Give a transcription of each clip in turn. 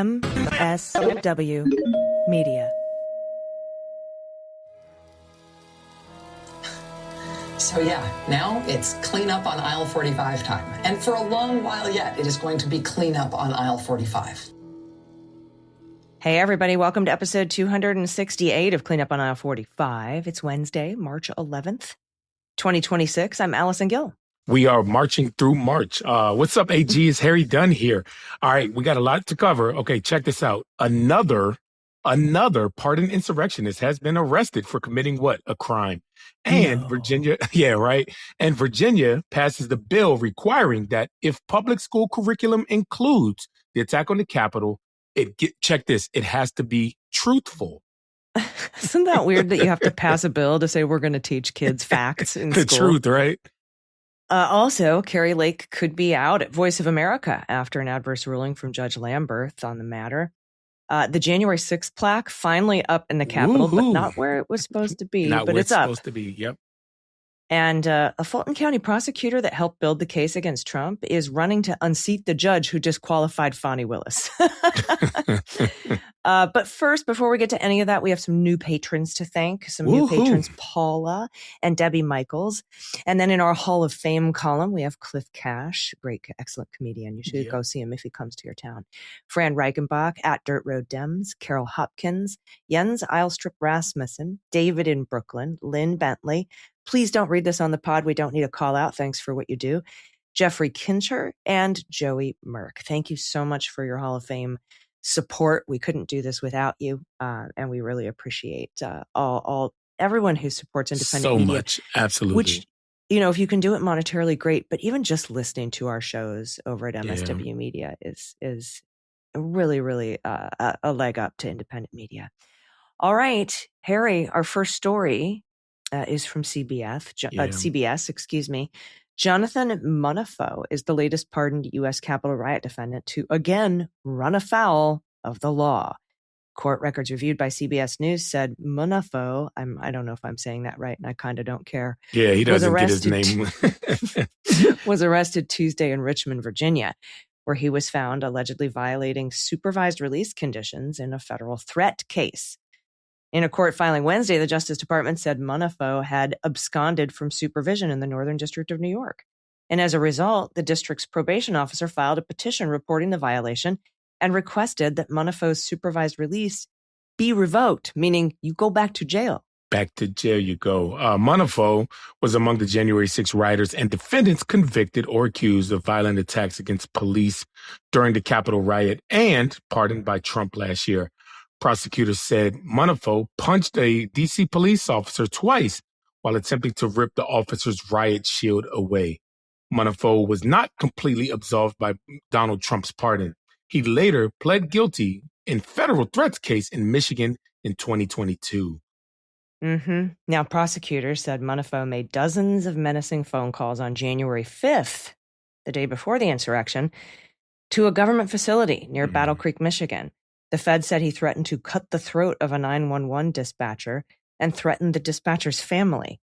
MSW Media. So yeah, now it's clean up on aisle 45 time. And for a long while yet, it is going to be clean up on aisle 45. Hey, everybody. Welcome to episode 268 of Clean Up on Aisle 45. It's Wednesday, March 11th, 2026. I'm Allison Gill. We are marching through March. What's up, AG? It's Harry Dunn here. All right, we got a lot to cover. Okay, check this out. Another pardoned insurrectionist has been arrested for committing what? A crime. And Virginia, yeah, right. And Virginia passes the bill requiring that if public school curriculum includes the attack on the Capitol, check this, it has to be truthful. Isn't that weird that you have to pass a bill to say we're going to teach kids facts in the school? Truth, right? Also, Carrie Lake could be out at Voice of America after an adverse ruling from Judge Lamberth on the matter. The January 6th plaque finally up in the Capitol, but not where it was supposed to be. Not but where it's up. Supposed to be. Yep. And a Fulton County prosecutor that helped build the case against Trump is running to unseat the judge who disqualified Fanny Willis. But first, before we get to any of that, we have some new patrons to thank. Some new patrons, Paula and Debbie Michaels. And then in our Hall of Fame column, we have Cliff Cash, great, excellent comedian. You should go see him if he comes to your town. Fran Reichenbach, at Dirt Road Dems, Carol Hopkins, Jens Eilstrup Rasmussen, David in Brooklyn, Lynn Bentley. Please don't read this on the pod. We don't need a call out. Thanks for what you do. Jeffrey Kincher and Joey Merck. Thank you so much for your Hall of Fame support. We couldn't do this without you. And we really appreciate everyone who supports independent media. So much. Absolutely. Which, if you can do it monetarily, great. But even just listening to our shows over at MSW Media is really, really a leg up to independent media. All right, Harry, our first story is from CBS, excuse me. Jonathan Munafo is the latest pardoned U.S. Capitol riot defendant to again run afoul of the law. Court records reviewed by CBS News said Munafo, I don't know if I'm saying that right, and I kind of don't care. Yeah, he doesn't get his name. Was arrested Tuesday in Richmond, Virginia, where he was found allegedly violating supervised release conditions in a federal threat case. In a court filing Wednesday, the Justice Department said Munafo had absconded from supervision in the Northern District of New York. And as a result, the district's probation officer filed a petition reporting the violation and requested that Munafo's supervised release be revoked, meaning you go back to jail. Back to jail you go. Munafo was among the January 6 rioters and defendants convicted or accused of violent attacks against police during the Capitol riot and pardoned by Trump last year. Prosecutors said Munafo punched a D.C. police officer twice while attempting to rip the officer's riot shield away. Munafo was not completely absolved by Donald Trump's pardon. He later pled guilty in federal threats case in Michigan in 2022. Now, prosecutors said Munafo made dozens of menacing phone calls on January 5th, the day before the insurrection, to a government facility near Battle Creek, Michigan. The Fed said he threatened to cut the throat of a 911 dispatcher and threatened the dispatcher's family.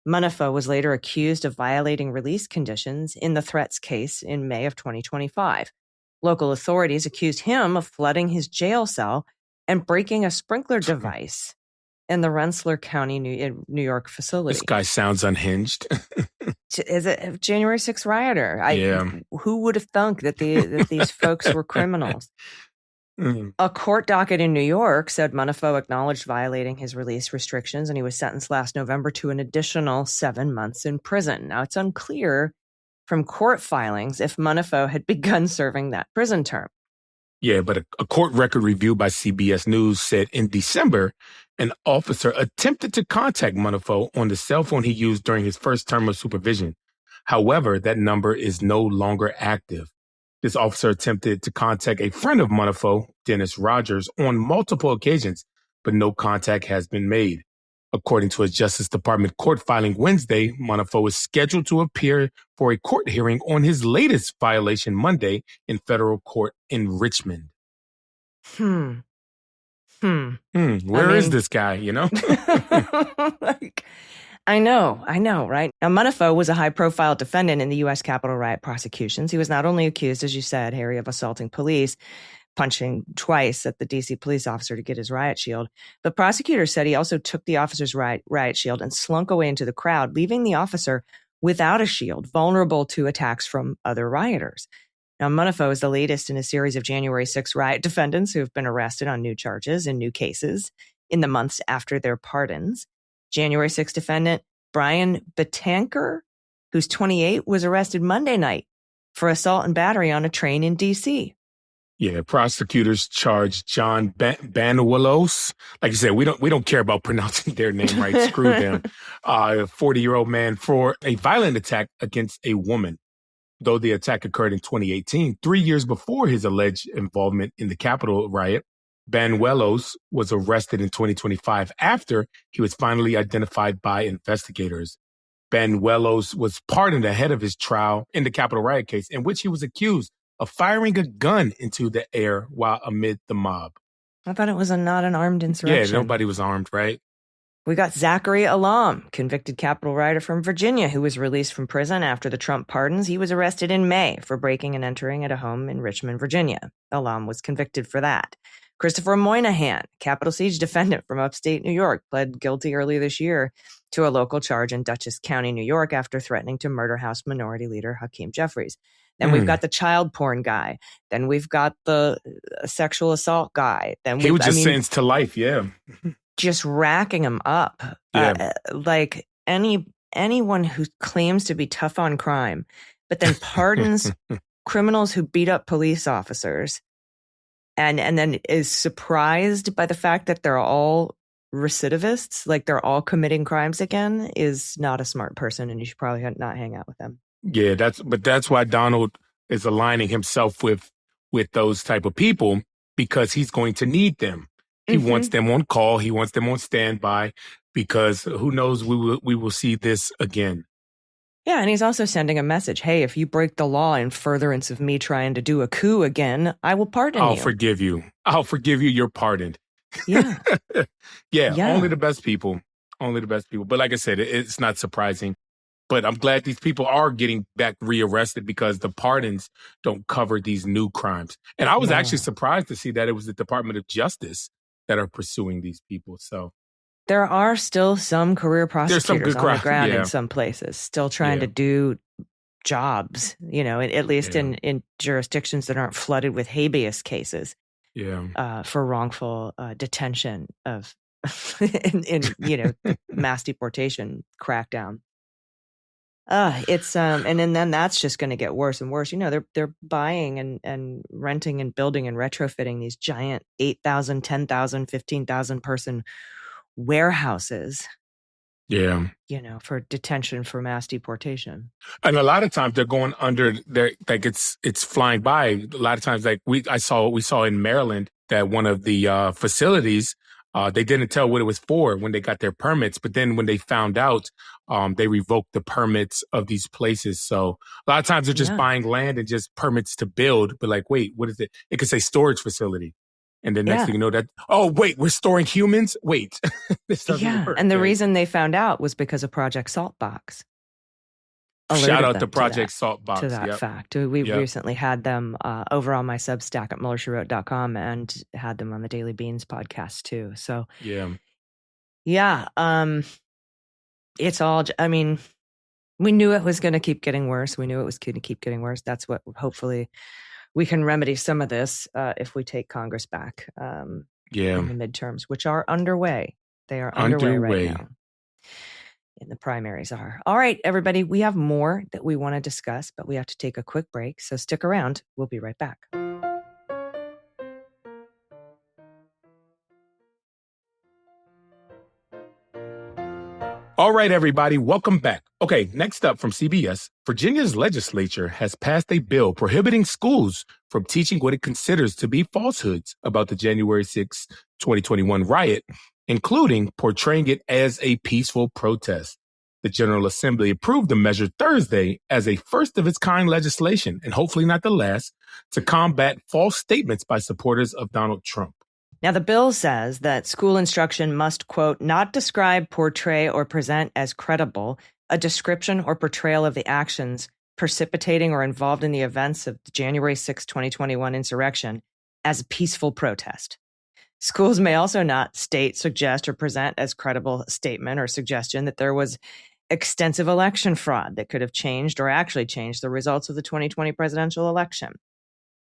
Munafo was later accused of violating release conditions in the threats case in May of 2025. Local authorities accused him of flooding his jail cell and breaking a sprinkler device in the Rensselaer County, New York facility. This guy sounds unhinged. Is it a January 6th rioter? Who would have thunk that these folks were criminals? A court docket in New York said Munafo acknowledged violating his release restrictions, and he was sentenced last November to an additional 7 months in prison. Now, it's unclear from court filings if Munafo had begun serving that prison term. Yeah, but a court record review by CBS News said in December, an officer attempted to contact Munafo on the cell phone he used during his first term of supervision. However, that number is no longer active. This officer attempted to contact a friend of Munafo, Dennis Rogers, on multiple occasions, but no contact has been made. According to a Justice Department court filing Wednesday, Munafo is scheduled to appear for a court hearing on his latest violation Monday in federal court in Richmond. Where is this guy, you know? I know, right? Now, Munafo was a high-profile defendant in the U.S. Capitol riot prosecutions. He was not only accused, as you said, Harry, of assaulting police, punching twice at the D.C. police officer to get his riot shield. But prosecutors said he also took the officer's riot shield and slunk away into the crowd, leaving the officer without a shield, vulnerable to attacks from other rioters. Now, Munafo is the latest in a series of January 6 riot defendants who have been arrested on new charges in new cases in the months after their pardons. January 6 defendant Brian Betanker, who's 28, was arrested Monday night for assault and battery on a train in D.C. Yeah, prosecutors charged John Banuelos. Like you said, we don't care about pronouncing their name right. Screw them. A 40-year-old man for a violent attack against a woman. Though the attack occurred in 2018, 3 years before his alleged involvement in the Capitol riot, Banuelos was arrested in 2025 after he was finally identified by investigators. Banuelos was pardoned ahead of his trial in the Capitol riot case, in which he was accused of firing a gun into the air while amid the mob. I thought it was not an armed insurrection. Yeah, nobody was armed, right? We got Zachary Alam, convicted Capitol rioter from Virginia, who was released from prison after the Trump pardons. He was arrested in May for breaking and entering at a home in Richmond, Virginia. Alam was convicted for that. Christopher Moynihan, Capitol siege defendant from upstate New York, pled guilty earlier this year to a local charge in Dutchess County, New York, after threatening to murder House Minority Leader Hakeem Jeffries. Then we've got the child porn guy. Then we've got the sexual assault guy. Then he was just sentenced to life, yeah. Just racking them up. Yeah. Like anyone who claims to be tough on crime, but then pardons criminals who beat up police officers and then is surprised by the fact that they're all recidivists, like they're all committing crimes again, is not a smart person, and you should probably not hang out with them. Yeah, that's why Donald is aligning himself with those type of people, because he's going to need them. He wants them on call. He wants them on standby, because who knows, we will see this again. Yeah, and he's also sending a message. Hey, if you break the law in furtherance of me trying to do a coup again, I will pardon you. I'll forgive you. I'll forgive you. You're pardoned. Yeah. yeah, only the best people. Only the best people. But like I said, it's not surprising. But I'm glad these people are getting back rearrested, because the pardons don't cover these new crimes. And I was actually surprised to see that it was the Department of Justice that are pursuing these people. So there are still some career prosecutors on the ground in some places, still trying to do jobs, at least in jurisdictions that aren't flooded with habeas cases. Yeah. For wrongful detention of in mass deportation crackdown. It's and then that's just going to get worse and worse. They're buying and renting and building and retrofitting these giant 8,000, 10,000, 15,000 person warehouses. Yeah. For detention for mass deportation. And a lot of times they're going under there, like it's flying by. A lot of times, like we saw in Maryland that one of the facilities, they didn't tell what it was for when they got their permits, but then when they found out, they revoked the permits of these places. So a lot of times they're just buying land and just permits to build, but like, wait, what is it? It could say storage facility. And then next thing you know that, oh, wait, we're storing humans? Wait. This doesn't work. And the reason they found out was because of Project Saltbox. Shout out to Project Saltbox. To that fact. We recently had them over on my Substack at MullerSheWrote.com and had them on the Daily Beans podcast too. So it's all, we knew it was going to keep getting worse. We knew it was going to keep getting worse. That's what hopefully we can remedy some of this if we take Congress back in the midterms, which are underway. They are underway right now. And the primaries are. All right, everybody, we have more that we want to discuss, but we have to take a quick break. So stick around. We'll be right back. All right, everybody, welcome back. Okay, next up from CBS, Virginia's legislature has passed a bill prohibiting schools from teaching what it considers to be falsehoods about the January 6, 2021 riot, including portraying it as a peaceful protest. The General Assembly approved the measure Thursday as a first-of-its-kind legislation, and hopefully not the last, to combat false statements by supporters of Donald Trump. Now, the bill says that school instruction must, quote, not describe, portray, or present as credible a description or portrayal of the actions precipitating or involved in the events of the January 6, 2021 insurrection as a peaceful protest. Schools may also not state, suggest, or present as credible statement or suggestion that there was extensive election fraud that could have changed or actually changed the results of the 2020 presidential election.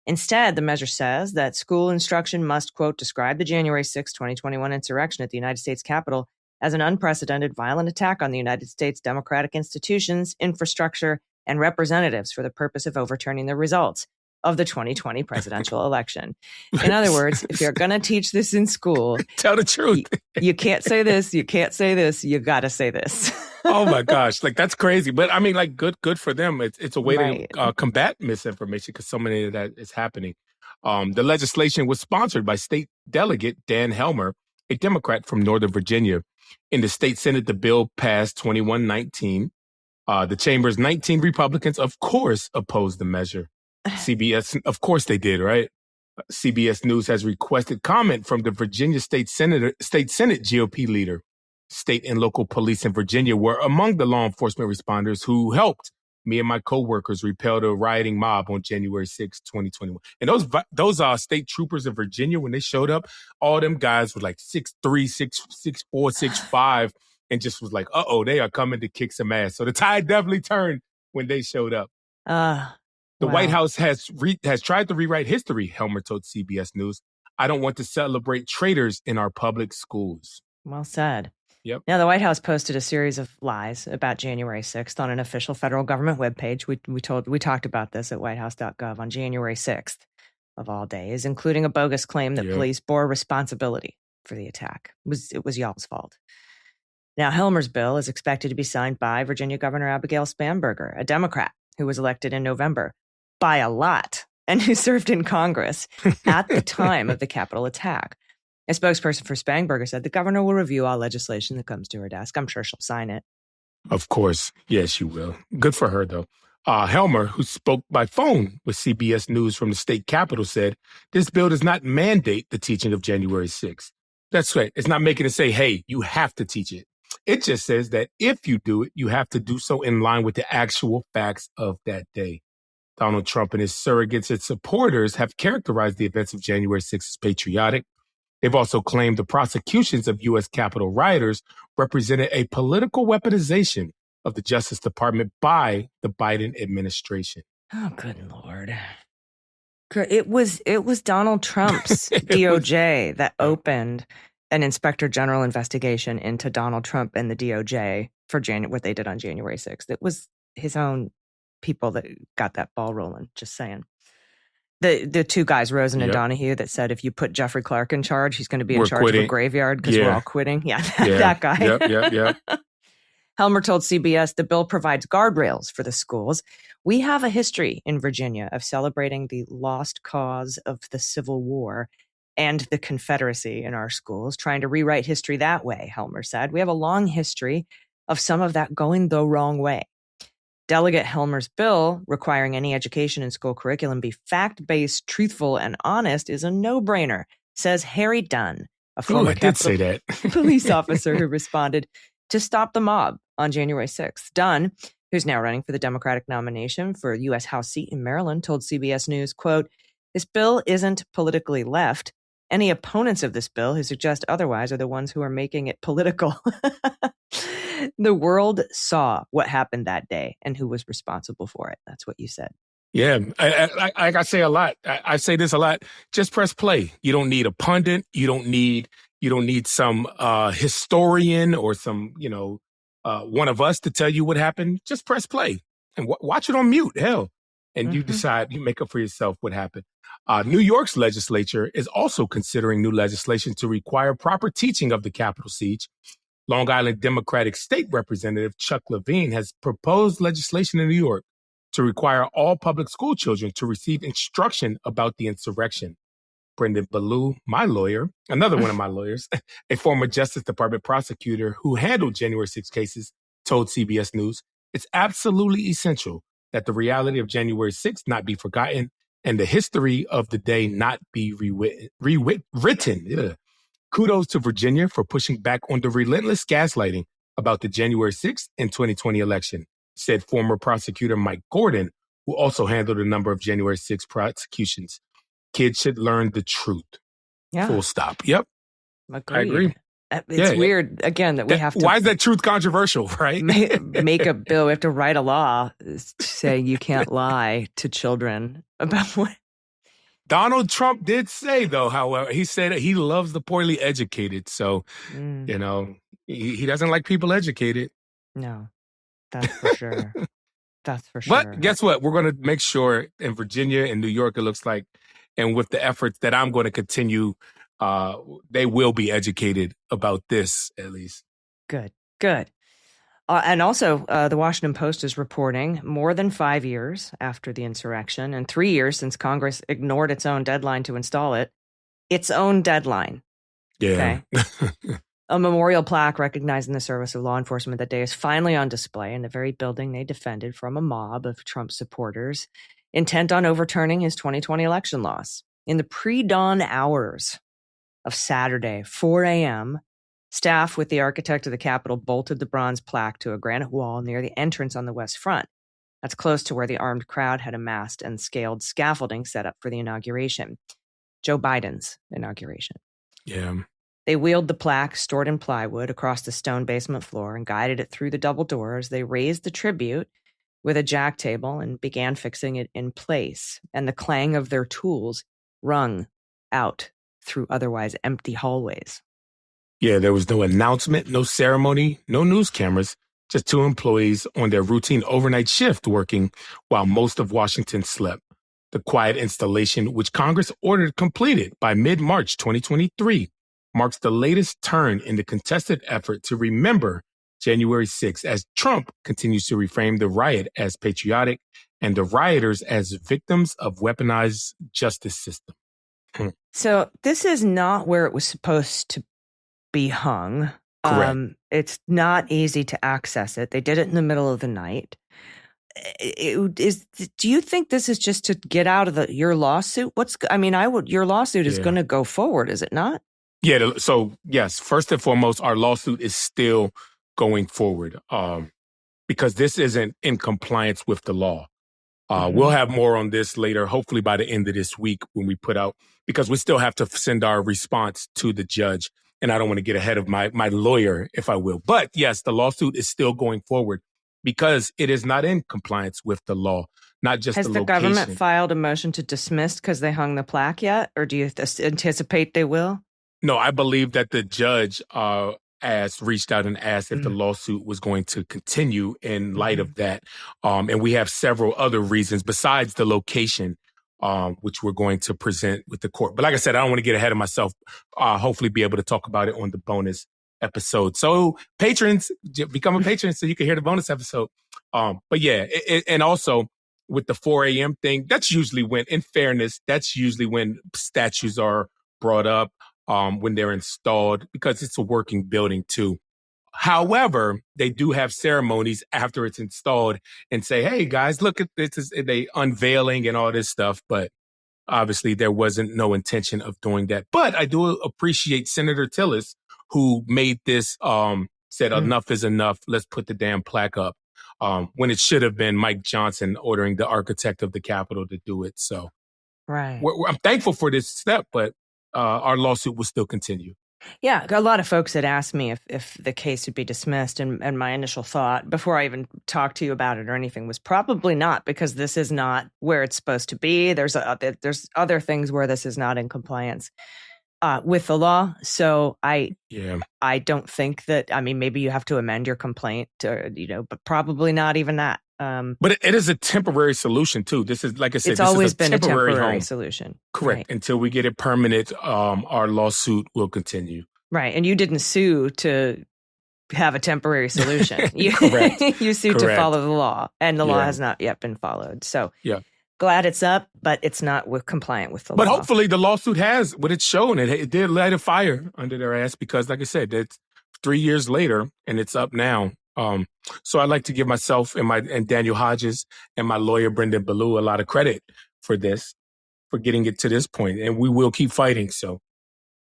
Instead, the measure says that school instruction must, quote, describe the January 6, 2021 insurrection at the United States Capitol as an unprecedented violent attack on the United States democratic institutions, infrastructure, and representatives for the purpose of overturning the results of the 2020 presidential election. In other words, if you're going to teach this in school, tell the truth. You can't say this, you can't say this, you got to say this. Oh my gosh, like that's crazy. But I mean, like good for them. It's a way to combat misinformation because so many of that is happening. The legislation was sponsored by State Delegate Dan Helmer, a Democrat from Northern Virginia. In the state Senate, the bill passed 21-19. The chamber's 19 Republicans, of course, opposed the measure. CBS, of course they did, right? CBS News has requested comment from the Virginia State Senate GOP leader. State and local police in Virginia were among the law enforcement responders who helped me and my coworkers repel the rioting mob on January 6, 2021. And those state troopers in Virginia, when they showed up, all them guys were like 6'3", 6'4", 6'5", and just was like, they are coming to kick some ass. So the tide definitely turned when they showed up. The White House has tried to rewrite history, Helmer told CBS News. I don't want to celebrate traitors in our public schools. Well said. Yep. Now, the White House posted a series of lies about January 6th on an official federal government webpage. We talked about this at whitehouse.gov on January 6th of all days, including a bogus claim that police bore responsibility for the attack. It was y'all's fault. Now, Helmer's bill is expected to be signed by Virginia Governor Abigail Spanberger, a Democrat who was elected in November by a lot and who served in Congress at the time of the Capitol attack. A spokesperson for Spanberger said the governor will review all legislation that comes to her desk. I'm sure she'll sign it. Of course. Yes, she will. Good for her, though. Helmer, who spoke by phone with CBS News from the state capitol, said this bill does not mandate the teaching of January 6th. That's right. It's not making it say, hey, you have to teach it. It just says that if you do it, you have to do so in line with the actual facts of that day. Donald Trump and his surrogates and supporters have characterized the events of January 6th as patriotic. They've also claimed the prosecutions of U.S. Capitol rioters represented a political weaponization of the Justice Department by the Biden administration. Oh, good Lord. It was Donald Trump's DOJ that opened an inspector general investigation into Donald Trump and the DOJ for what they did on January 6th. It was his own people that got that ball rolling, just saying. The two guys, Rosen and Donahue, that said if you put Jeffrey Clark in charge, he's going to be in charge of a graveyard because we're all quitting. Yeah, that guy. Yep. Helmer told CBS the bill provides guardrails for the schools. We have a history in Virginia of celebrating the lost cause of the Civil War and the Confederacy in our schools, trying to rewrite history that way, Helmer said. We have a long history of some of that going the wrong way. Delegate Helmer's bill requiring any education in school curriculum be fact-based, truthful, and honest is a no-brainer, says Harry Dunn, a former Capitol police officer who responded to stop the mob on January 6th. Dunn, who's now running for the Democratic nomination for a U.S. House seat in Maryland, told CBS News, quote, this bill isn't politically left. Any opponents of this bill who suggest otherwise are the ones who are making it political. The world saw what happened that day and who was responsible for it. That's what you said. Yeah, I say a lot. I say this a lot. Just press play. You don't need a pundit. You don't need some historian or some one of us to tell you what happened. Just press play and watch it on mute. Hell, and you decide. You make up for yourself what happened. New York's legislature is also considering new legislation to require proper teaching of the Capitol siege. Long Island Democratic State Representative Chuck Levine has proposed legislation in New York to require all public school children to receive instruction about the insurrection. Brendan Ballou, my lawyer, another one of my lawyers, a former Justice Department prosecutor who handled January 6 cases, told CBS News, it's absolutely essential that the reality of January 6 not be forgotten and the history of the day not be rewritten. Yeah. Kudos to Virginia for pushing back on the relentless gaslighting about the January 6th and 2020 election, said former prosecutor Mike Gordon, who also handled a number of January 6 prosecutions. Kids should learn the truth. Yeah. Full stop. Yep. Agreed. I agree. It's weird, again, that we have to... Why is that truth controversial, right? make a bill. We have to write a law saying you can't lie to children about what... Donald Trump did say, though, however, he said he loves the poorly educated. So, he doesn't like people educated. No, that's for sure. That's for sure. But guess what? We're going to make sure in Virginia and New York, it looks like, and with the efforts that I'm going to continue, they will be educated about this, at least. Good. And also, the Washington Post is reporting more than 5 years after the insurrection and 3 years since Congress ignored its own deadline to install it. Its own deadline. Yeah. Okay? A memorial plaque recognizing the service of law enforcement that day is finally on display in the very building they defended from a mob of Trump supporters intent on overturning his 2020 election loss. In the pre-dawn hours of Saturday, 4 a.m., staff with the architect of the Capitol bolted the bronze plaque to a granite wall near the entrance on the west front. That's close to where the armed crowd had amassed and scaled scaffolding set up for the inauguration. Joe Biden's inauguration. Yeah. They wheeled the plaque, stored in plywood, across the stone basement floor and guided it through the double doors. They raised the tribute with a jack table and began fixing it in place. And the clang of their tools rung out through otherwise empty hallways. Yeah, there was no announcement, no ceremony, no news cameras, just two employees on their routine overnight shift working while most of Washington slept. The quiet installation, which Congress ordered completed by mid-March 2023, marks the latest turn in the contested effort to remember January 6th as Trump continues to reframe the riot as patriotic and the rioters as victims of weaponized justice system. So this is not where it was supposed to be hung. Correct. It's not easy to access it. They did it in the middle of the night. Do you think this is just to get out of your lawsuit? Your lawsuit is going to go forward, is it not? Yeah. So yes, first and foremost, our lawsuit is still going forward because this isn't in compliance with the law. We'll have more on this later, hopefully by the end of this week when we put out, because we still have to send our response to the judge. And I don't want to get ahead of my lawyer, if I will. But yes, the lawsuit is still going forward because it is not in compliance with the law, not just Has the government filed a motion to dismiss because they hung the plaque yet? Or do you anticipate they will? No, I believe that the judge reached out and asked if the lawsuit was going to continue in light of that. And we have several other reasons besides the location, which we're going to present with the court. But like I said, I don't want to get ahead of myself. Hopefully be able to talk about it on the bonus episode. So patrons, become a patron so you can hear the bonus episode. But yeah, and also with the 4 a.m. thing, that's usually when, in fairness, that's usually when statues are brought up. When they're installed, because it's a working building too. However, they do have ceremonies after it's installed and say, hey guys, look at this, they unveiling and all this stuff. But obviously there wasn't no intention of doing that. But I do appreciate Senator Tillis, who made this, said enough is enough. Let's put the damn plaque up. When it should have been Mike Johnson ordering the architect of the Capitol to do it. So right. I'm thankful for this step, but our lawsuit will still continue. Yeah, a lot of folks had asked me if the case would be dismissed, and my initial thought, before I even talked to you about it or anything, was probably not, because this is not where it's supposed to be. There's other things where this is not in compliance with the law. So I don't think that. I mean, maybe you have to amend your complaint, but probably not even that. But it is a temporary solution too. This is, like I said, it's always been a temporary home solution. Correct. Right. Until we get it permanent, our lawsuit will continue. Right. And you didn't sue to have a temporary solution. Correct. You sued to follow the law, and the law has not yet been followed. So glad it's up, but it's not compliant with the law. But hopefully the lawsuit has what it's shown. It did light a fire under their ass because, like I said, it's 3 years later and it's up now. So I'd like to give myself and Daniel Hodges and my lawyer, Brendan Ballou, a lot of credit for this, for getting it to this point. And we will keep fighting. So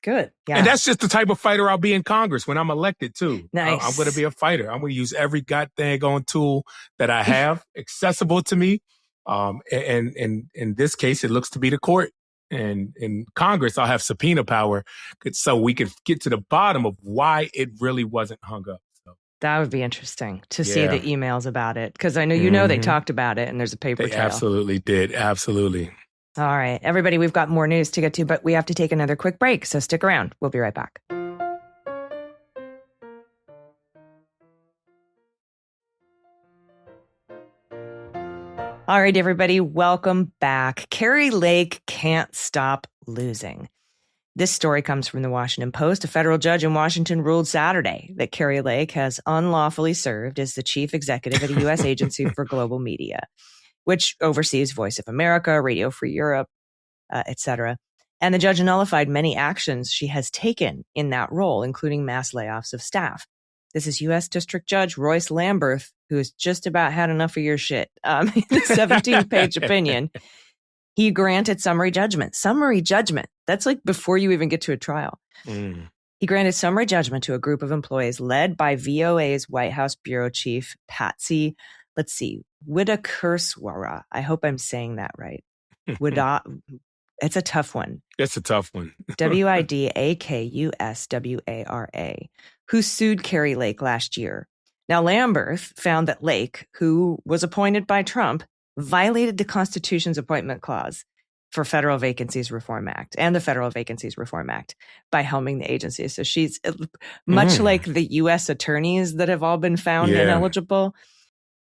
good. Yeah. And that's just the type of fighter I'll be in Congress when I'm elected too. Nice. I'm going to be a fighter. I'm going to use every goddamn tool that I have accessible to me. And in this case, it looks to be the court and in Congress, I'll have subpoena power so we could get to the bottom of why it really wasn't hung up. So that would be interesting to see the emails about it, because I know they talked about it and there's a paper trail. Absolutely did. Absolutely. All right, everybody, we've got more news to get to, but we have to take another quick break, so stick around. We'll be right back. All right, everybody, welcome back. Carrie Lake can't stop losing. This story comes from the Washington Post. A federal judge in Washington ruled Saturday that Carrie Lake has unlawfully served as the chief executive at a U.S. agency for global media, which oversees Voice of America, Radio Free Europe, etc. And the judge nullified many actions she has taken in that role, including mass layoffs of staff. This is U.S. District Judge Judge Lamberth, who has just about had enough of your shit. In a 17-page opinion, he granted summary judgment. Summary judgment. That's like before you even get to a trial. He granted summary judgment to a group of employees led by VOA's White House Bureau Chief, Patsy, Widakurswara. I hope I'm saying that right. It's a tough one. It's a tough one. Widakuswara, who sued Carrie Lake last year. Now, Lamberth found that Lake, who was appointed by Trump, violated the Constitution's appointment clause for Federal Vacancies Reform Act and the Federal Vacancies Reform Act by helming the agency. So she's much like the U.S. attorneys that have all been found ineligible.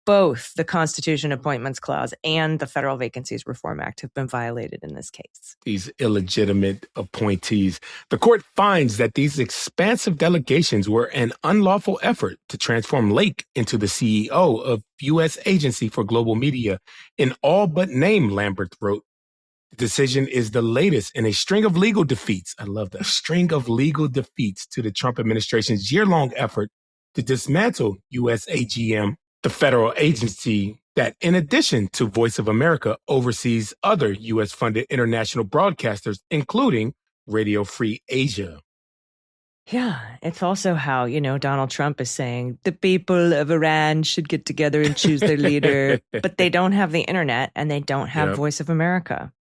Both the Constitution Appointments Clause and the Federal Vacancies Reform Act have been violated in this case. These illegitimate appointees. The court finds that these expansive delegations were an unlawful effort to transform Lake into the CEO of U.S. Agency for Global Media in all but name, Lamberth wrote. The decision is the latest in a string of legal defeats. I love that. String of legal defeats to the Trump administration's year-long effort to dismantle USAGM, the federal agency that, in addition to Voice of America, oversees other U.S.-funded international broadcasters, including Radio Free Asia. Yeah, it's also how, Donald Trump is saying the people of Iran should get together and choose their leader, but they don't have the internet and they don't have Voice of America.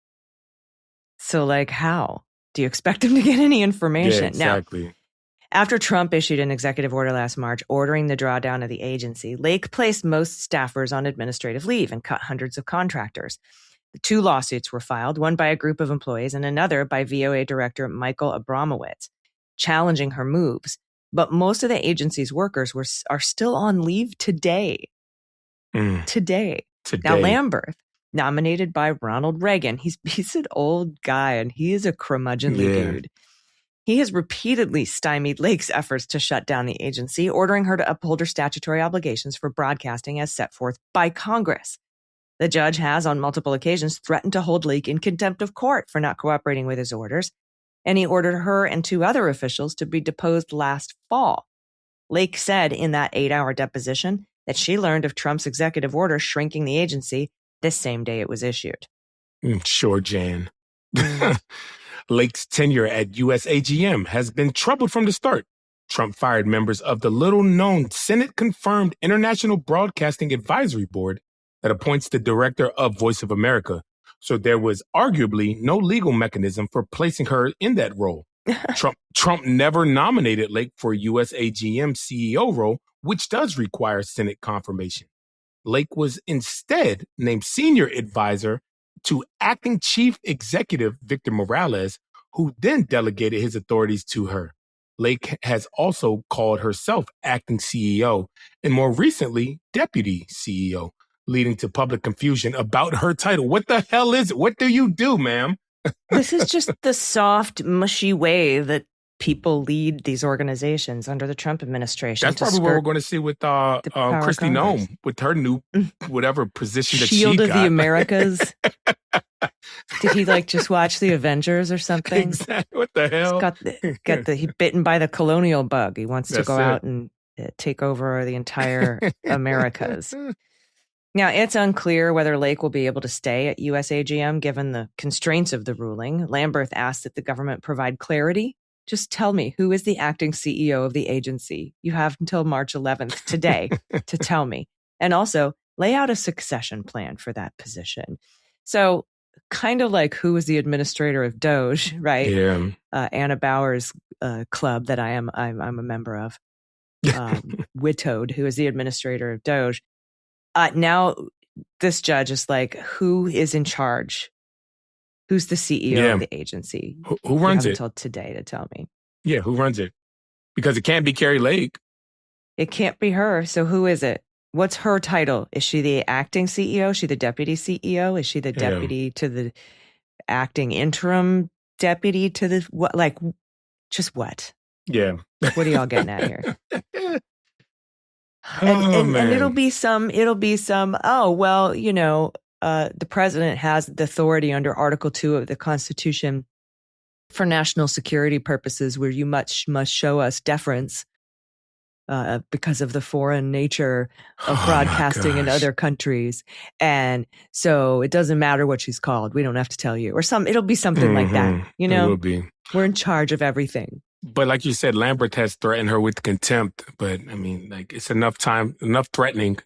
So, how do you expect them to get any information? Yeah, exactly. Now, after Trump issued an executive order last March ordering the drawdown of the agency, Lake placed most staffers on administrative leave and cut hundreds of contractors. The two lawsuits were filed, one by a group of employees and another by VOA Director Michael Abramowitz, challenging her moves. But most of the agency's workers are still on leave today. Today. Now, Lamberth, nominated by Ronald Reagan, he's an old guy and he is a curmudgeonly dude. He has repeatedly stymied Lake's efforts to shut down the agency, ordering her to uphold her statutory obligations for broadcasting as set forth by Congress. The judge has, on multiple occasions, threatened to hold Lake in contempt of court for not cooperating with his orders, and he ordered her and two other officials to be deposed last fall. Lake said in that 8-hour deposition that she learned of Trump's executive order shrinking the agency this same day it was issued. Sure, Jan. Lake's tenure at USAGM has been troubled from the start. Trump fired members of the little-known Senate-confirmed International Broadcasting Advisory Board that appoints the director of Voice of America. So there was arguably no legal mechanism for placing her in that role. Trump never nominated Lake for USAGM CEO role, which does require Senate confirmation. Lake was instead named senior advisor to acting chief executive Victor Morales, who then delegated his authorities to her. Lake has also called herself acting CEO and more recently deputy CEO, leading to public confusion about her title. What the hell is it? What do you do, ma'am? This is just the soft, mushy way that people lead these organizations under the Trump administration. That's probably what we're going to see with Kristi Noem, with her new whatever position that Shield she got. Shield of the Americas. Did he just watch the Avengers or something? Exactly. What the hell? He's bitten by the colonial bug. He wants to go out and take over the entire Americas. Now, it's unclear whether Lake will be able to stay at USAGM given the constraints of the ruling. Lamberth asked that the government provide clarity. Just tell me, who is the acting CEO of the agency? You have until March 11th today to tell me. And also, lay out a succession plan for that position. So kind of like who was the administrator of Doge, right? Yeah. Anna Bauer's club that I'm a member of. Whitowed, who is the administrator of Doge. Now this judge is like, who is in charge? Who's the CEO of the agency? Who runs it? Until today to tell me. Yeah, who runs it? Because it can't be Carrie Lake. It can't be her. So who is it? What's her title? Is she the acting CEO? Is she the deputy CEO? Is she the deputy to the acting interim deputy to the what? Like, just what? Yeah. What are y'all getting at here? And it'll be some, oh, well, the president has the authority under Article 2 of the Constitution for national security purposes, where you must show us deference because of the foreign nature of broadcasting in other countries. And so it doesn't matter what she's called. We don't have to tell you. Or it'll be something like that. It will be. We're in charge of everything. But like you said, Lamberth has threatened her with contempt. But I mean, like, it's enough threatening.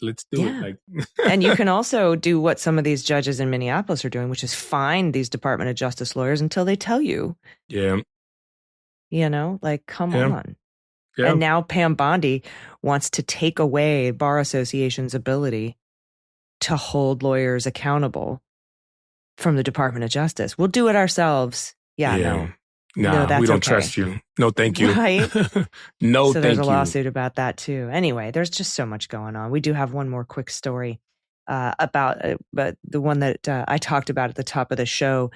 Let's do it. And you can also do what some of these judges in Minneapolis are doing, which is fine these Department of Justice lawyers until they tell you. Yeah. Come on. Yeah. And now Pam Bondi wants to take away Bar Association's ability to hold lawyers accountable from the Department of Justice. We'll do it ourselves. No, we don't trust you. No, thank you. Right? No, so thank you. There's a lawsuit about that too. Anyway, there's just so much going on. We do have one more quick story about but the one that I talked about at the top of the show,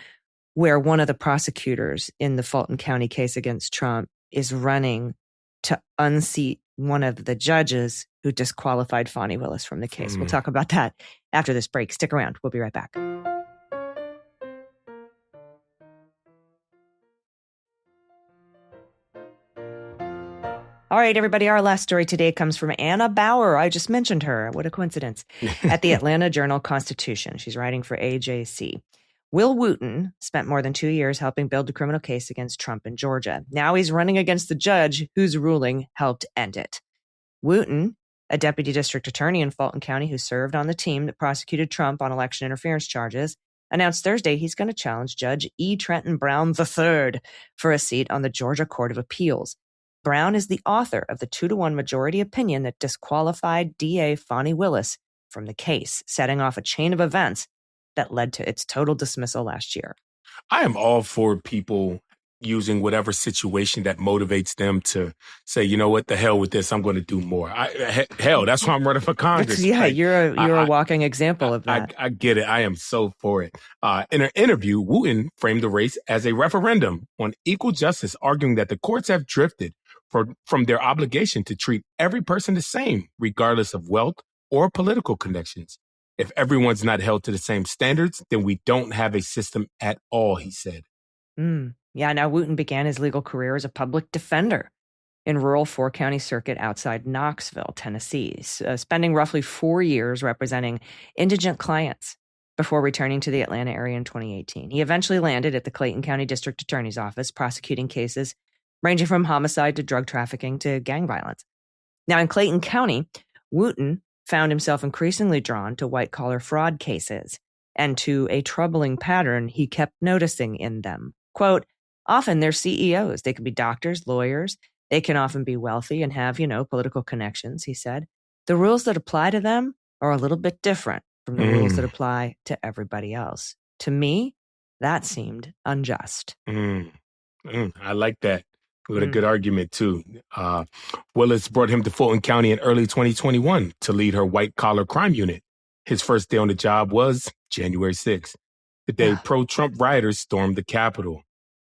where one of the prosecutors in the Fulton County case against Trump is running to unseat one of the judges who disqualified Fanny Willis from the case. We'll talk about that after this break. Stick around. We'll be right back. All right, everybody, our last story today comes from Anna Bauer. I just mentioned her. What a coincidence. At the Atlanta Journal-Constitution. She's writing for AJC. Will Wooten spent more than 2 years helping build a criminal case against Trump in Georgia. Now he's running against the judge whose ruling helped end it. Wooten, a deputy district attorney in Fulton County who served on the team that prosecuted Trump on election interference charges, announced Thursday he's going to challenge Judge E. Trenton Brown III for a seat on the Georgia Court of Appeals. Brown is the author of the 2-1 majority opinion that disqualified DA Fanny Willis from the case, setting off a chain of events that led to its total dismissal last year. I am all for people using whatever situation that motivates them to say, you know what, the hell with this, I'm going to do more. Hell, that's why I'm running for Congress. You're a walking example of that. I get it. I am so for it. In an interview, Wooten framed the race as a referendum on equal justice, arguing that the courts have drifted from their obligation to treat every person the same, regardless of wealth or political connections. If everyone's not held to the same standards, then we don't have a system at all, he said. Yeah, now Wooten began his legal career as a public defender in rural 4-county circuit outside Knoxville, Tennessee, spending roughly 4 years representing indigent clients before returning to the Atlanta area in 2018. He eventually landed at the Clayton County District Attorney's Office, prosecuting cases ranging from homicide to drug trafficking to gang violence. Now, in Clayton County, Wooten found himself increasingly drawn to white-collar fraud cases and to a troubling pattern he kept noticing in them. Quote, often they're CEOs. They can be doctors, lawyers. They can often be wealthy and have, political connections, he said. The rules that apply to them are a little bit different from the rules that apply to everybody else. To me, that seemed unjust. I like that. With a good argument, too. Willis brought him to Fulton County in early 2021 to lead her white-collar crime unit. His first day on the job was January 6th, the day pro-Trump rioters stormed the Capitol.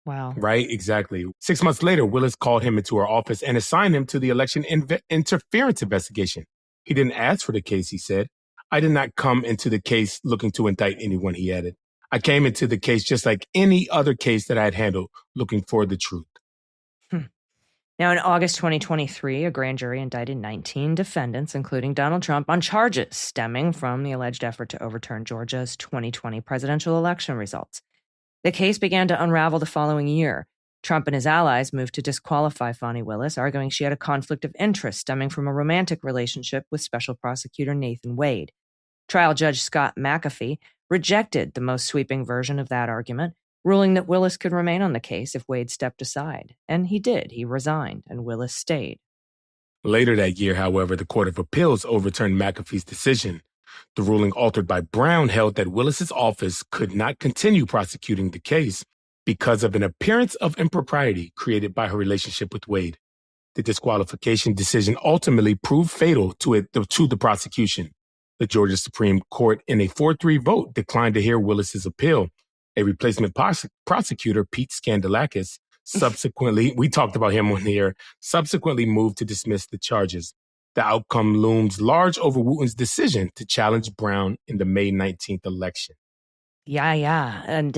Wow. Right? Exactly. 6 months later, Willis called him into her office and assigned him to the election interference investigation. He didn't ask for the case, he said. I did not come into the case looking to indict anyone, he added. I came into the case just like any other case that I had handled, looking for the truth. Now, in August 2023, a grand jury indicted 19 defendants, including Donald Trump, on charges stemming from the alleged effort to overturn Georgia's 2020 presidential election results. The case began to unravel the following year. Trump and his allies moved to disqualify Fanny Willis, arguing she had a conflict of interest stemming from a romantic relationship with Special Prosecutor Nathan Wade. Trial Judge Scott McAfee rejected the most sweeping version of that argument, ruling that Willis could remain on the case if Wade stepped aside. And he did. He resigned, and Willis stayed. Later that year, however, the Court of Appeals overturned McAfee's decision. The ruling, altered by Brown, held that Willis's office could not continue prosecuting the case because of an appearance of impropriety created by her relationship with Wade. The disqualification decision ultimately proved fatal to the prosecution. The Georgia Supreme Court, in a 4-3 vote, declined to hear Willis's appeal. A replacement prosecutor, Pete Skandalakis, subsequently, we talked about him on the air, subsequently moved to dismiss the charges. The outcome looms large over Wooten's decision to challenge Brown in the May 19th election. Yeah. And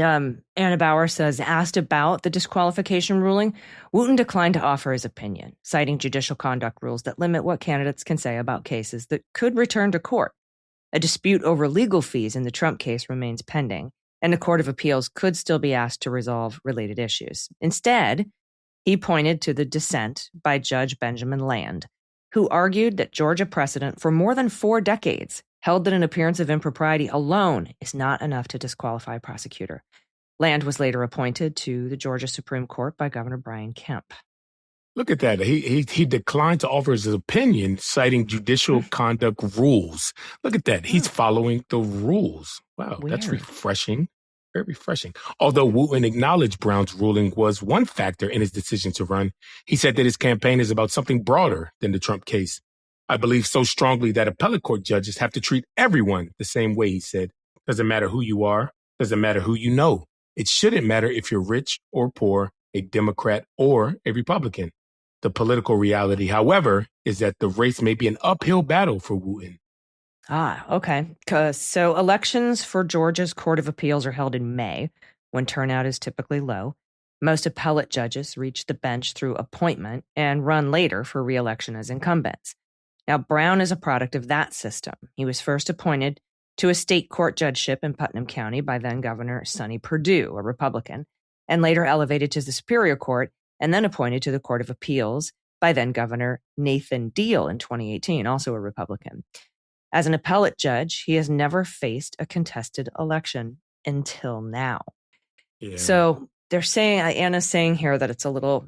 Anna Bauer says, asked about the disqualification ruling, Wooten declined to offer his opinion, citing judicial conduct rules that limit what candidates can say about cases that could return to court. A dispute over legal fees in the Trump case remains pending, and the Court of Appeals could still be asked to resolve related issues. Instead, he pointed to the dissent by Judge Benjamin Land, who argued that Georgia precedent for more than 4 decades held that an appearance of impropriety alone is not enough to disqualify a prosecutor. Land was later appointed to the Georgia Supreme Court by Governor Brian Kemp. Look at that. He declined to offer his opinion, citing judicial conduct rules. Look at that. He's following the rules. Wow, Weird. That's refreshing. Very refreshing. Although Wooten acknowledged Brown's ruling was one factor in his decision to run, he said that his campaign is about something broader than the Trump case. I believe so strongly that appellate court judges have to treat everyone the same way, he said. Doesn't matter who you are. Doesn't matter who you know. It shouldn't matter if you're rich or poor, a Democrat or a Republican. The political reality, however, is that the race may be an uphill battle for Wooten. Okay. So elections for Georgia's Court of Appeals are held in May, when turnout is typically low. Most appellate judges reach the bench through appointment and run later for re-election as incumbents. Now, Brown is a product of that system. He was first appointed to a state court judgeship in Putnam County by then-Governor Sonny Perdue, a Republican, and later elevated to the Superior Court and then appointed to the Court of Appeals by then-Governor Nathan Deal in 2018, also a Republican. As an appellate judge, he has never faced a contested election until now. Yeah. So they're saying, Anna's saying here that it's a little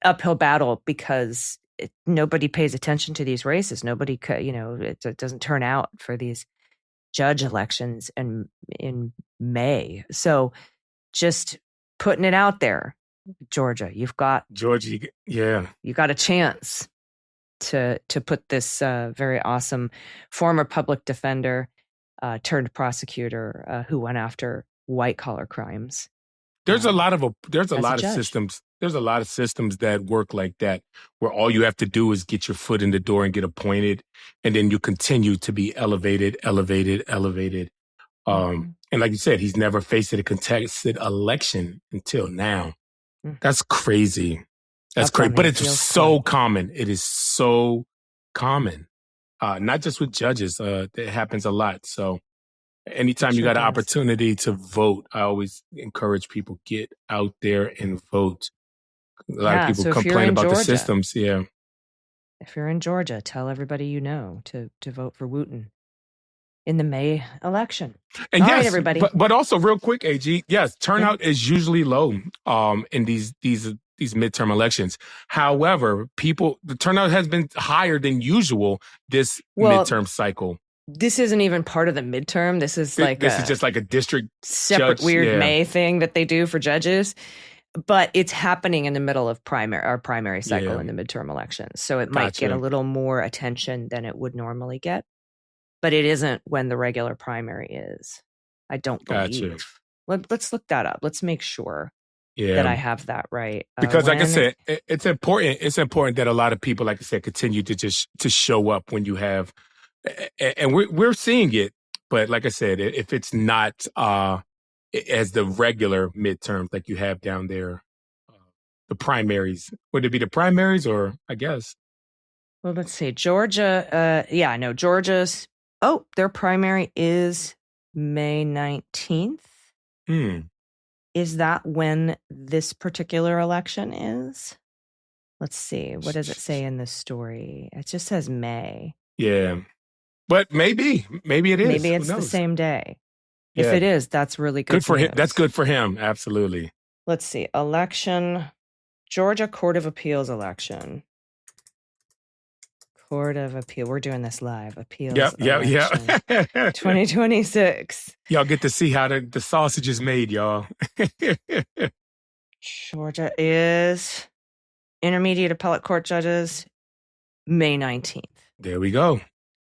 uphill battle because nobody pays attention to these races. Nobody, it doesn't turn out for these judge elections in May. So just putting it out there, Georgia, you got a chance to put this very awesome former public defender turned prosecutor who went after white collar crimes. There's a lot of systems. There's a lot of systems that work like that, where all you have to do is get your foot in the door and get appointed, and then you continue to be elevated. And like you said, he's never faced a contested election until now. That's crazy. That's crazy. But it's so common. It is so common. Not just with judges. It happens a lot. So anytime you got an opportunity to vote, I always encourage people, get out there and vote. A lot of people complain about the systems. Yeah. If you're in Georgia, tell everybody you know to vote for Wooten in the May election. And all right, everybody. But also real quick, AG, yes, turnout is usually low in these midterm elections. However, the turnout has been higher than usual this midterm cycle. This isn't even part of the midterm. This is just like a district separate judge, weird May thing that they do for judges. But it's happening in the middle of our primary cycle in the midterm elections. So it might get a little more attention than it would normally get. But it isn't when the regular primary is. I don't believe. Let's look that up. Let's make sure that I have that right. Because like I said, it's important. It's important that a lot of people, like I said, continue to show up when you have, and we're seeing it. But like I said, if it's not as the regular midterms like you have down there, the primaries, would it be the primaries or I guess? Well, let's see. Georgia. I know Georgia's. Oh, their primary is May 19th. Is that when this particular election is? Let's see. What does it say in this story? It just says May. Yeah. But maybe it is. Maybe it's the same day. If Yeah. it is, that's really good. Good for him. news. That's good for him. Absolutely. Let's see. Election, Georgia Court of Appeals election. Court of Appeal. We're doing this live. Appeals election. 2026. Y'all get to see how the sausage is made, y'all. Georgia is intermediate appellate court judges, May 19th. There we go.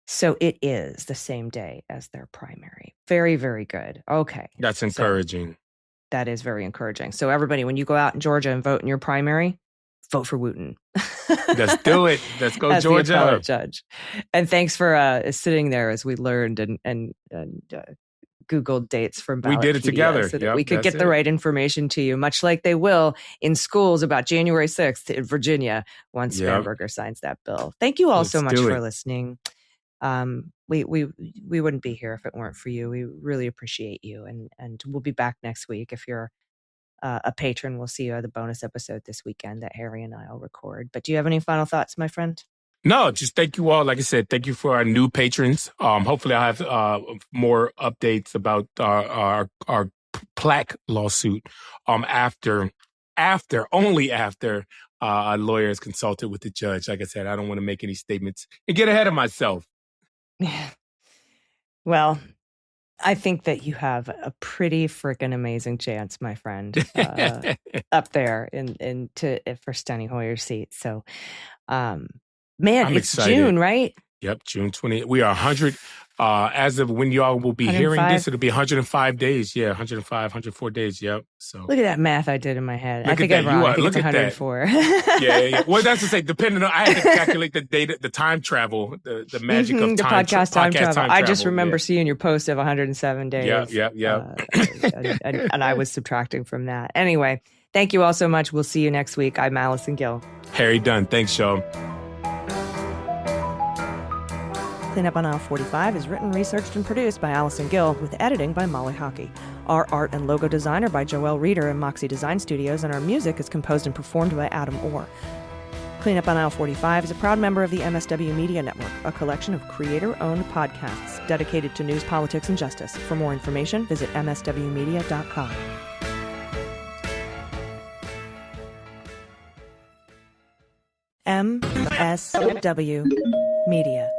So it is the same day as their primary. Very, very good. Okay. That's encouraging. So that is very encouraging. So everybody, when you go out in Georgia and vote in your primary, vote for Wooten. Let's do it. Let's go, as Georgia. The appellate judge. And thanks for sitting there as we learned and Googled dates from Ballotpedia. We did it together. So that we could get the right information to you, much like they will in schools about January 6th in Virginia once Spanberger signs that bill. Thank you all so much for listening. We wouldn't be here if it weren't for you. We really appreciate you. And we'll be back next week. If you're a patron, we'll see you at the bonus episode this weekend that Harry and I will record. But do you have any final thoughts, my friend? No, just thank you all. Like I said, thank you for our new patrons. Hopefully I'll have more updates about our plaque lawsuit only after a lawyer is consulted with the judge. Like I said, I don't want to make any statements and get ahead of myself. Well, I think that you have a pretty freaking amazing chance, my friend, up there for Steny Hoyer's seat. So, man, it's excited. June, right? Yep, June 20th. We are 100. As of when y'all will be hearing this, it'll be 105 days. Yeah, 104 days. Yep. So look at that math I did in my head. I think I'm wrong. I think it's 104. Yeah. Well, that's to say, depending on, I had to calculate the data, the time travel, the magic of the time, podcast time travel. Time I just remember seeing your post of 107 days. Yeah. And I was subtracting from that. Anyway, thank you all so much. We'll see you next week. I'm Allison Gill. Harry Dunn. Thanks, y'all. Cleanup on Aisle 45 is written, researched, and produced by Allison Gill, with editing by Molly Hockey. Our art and logo design are by Joelle Reeder and Moxie Design Studios, and our music is composed and performed by Adam Orr. Cleanup on Aisle 45 is a proud member of the MSW Media Network, a collection of creator-owned podcasts dedicated to news, politics, and justice. For more information, visit mswmedia.com. MSW Media.